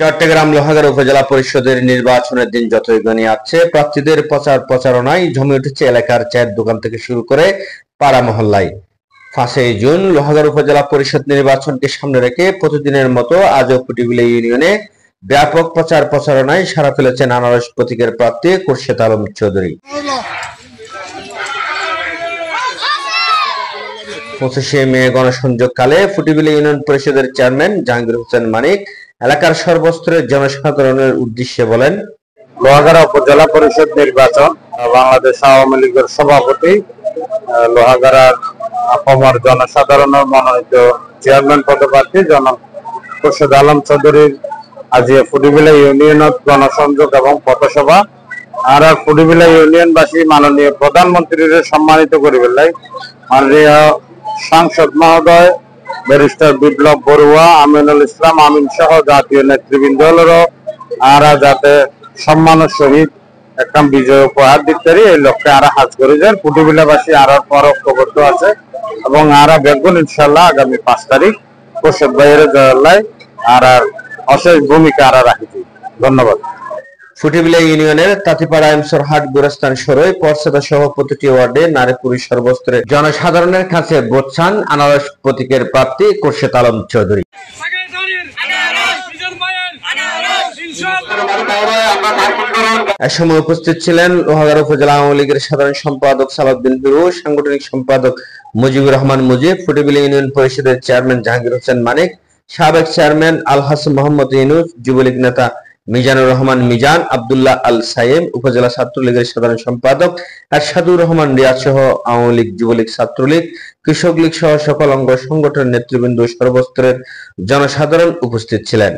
চট্টগ্রাম লোহাগাড়া উপজেলা পরিষদের নির্বাচনের দিন যতই ঘনিয়ে আসছে, প্রার্থীদের প্রচারণায় জমে উঠেছে এলাকার চায়ের দোকান থেকে শুরু করে পাড়া মহল্লায়। 5ই জুন লোহাগাড়া উপজেলা পরিষদ নির্বাচনকে সামনে রেখে প্রতিদিনের মতো আজও ফুটিবিলা ইউনিয়নে ব্যাপক প্রচারণায় সাড়া ফেলেছেন আনারস প্রতীকের প্রার্থী খোরশেদ আলম চৌধুরী। 25শে মে গণসংযোগকালে ফুটিবিলা ইউনিয়ন পরিষদের চেয়ারম্যান জাহাঙ্গীর হোসেন মানিক এলাকার সর্বস্তরের জনসাধারণের উদ্দেশ্যে বলেন, লোহাগাড়া উপজেলা পরিষদ নির্বাচন বাংলাদেশ আওয়ামী লীগের সভাপতি লোহাগাড়ার আপামর জনসাধারণের মনোনীত চেয়ারম্যান পদপ্রার্থী জনাব খোরশেদ আলম চৌধুরীর আজি ফুটিবিলা ইউনিয়নত গণসংযোগ এবং পথসভা আর ফুটিবিলা ইউনিয়নবাসী মাননীয় প্রধানমন্ত্রীর সম্মানিত করিবেলাই মাননীয় সাংসদ মহোদয় ব্যারিস্টার বিপ্লব বড়ুয়া, আমিনুল ইসলাম আমিন সহ জাতীয় নেতৃবৃন্দ আর যাতে সম্মানের সহিত একটা বিজয় উপহার দিতে পারি এই লক্ষ্যে আর হাজ করে যান। ফুটিবিলাবাসী আর ঐক্যবদ্ধ আছে এবং আর বেগুন ইনশাল্লাহ আগামী 5 তারিখ খোরশেদ ভাইয়ের জয়াল্লায় আর অশেষ ভূমিকা আর রাখিছি। ধন্যবাদ। ফুটিবিলা ইউনিয়নের তাঁতিপাড়া এমসরহাট গোরস্থান সরই পরসেদা সহ প্রতিটি ওয়ার্ডে নারী পুরুষ সর্বস্তরের জনসাধারণের কাছে ভোট চান আনারস প্রতীকের প্রার্থী খোরশেদ আলম চৌধুরী। এ সময় উপস্থিত ছিলেন লোহাগাড়া উপজেলা আওয়ামী লীগের সাধারণ সম্পাদক সালাউদ্দিন হিরু, সাংগঠনিক সম্পাদক মুজিবুর রহমান মুজিব, ফুটিবিলা ইউনিয়ন পরিষদের চেয়ারম্যান জাহাঙ্গীর হোসেন মানিক, সাবেক চেয়ারম্যান আল হাসান মোহাম্মদ ইউনুস, যুবলীগ নেতা মিজানুর রহমান মিজান, আব্দুল্লাহ আল সাইম, উপজেলা ছাত্রলীগের সাধারণ সম্পাদক আরশাদুর রহমান রিয়াদ সহ আওয়ামী লীগ, যুবলীগ, ছাত্রলীগ, কৃষক লীগ সহ সকল অঙ্গ সংগঠনের নেতৃবৃন্দ সর্বস্তরের জনসাধারণ উপস্থিত ছিলেন।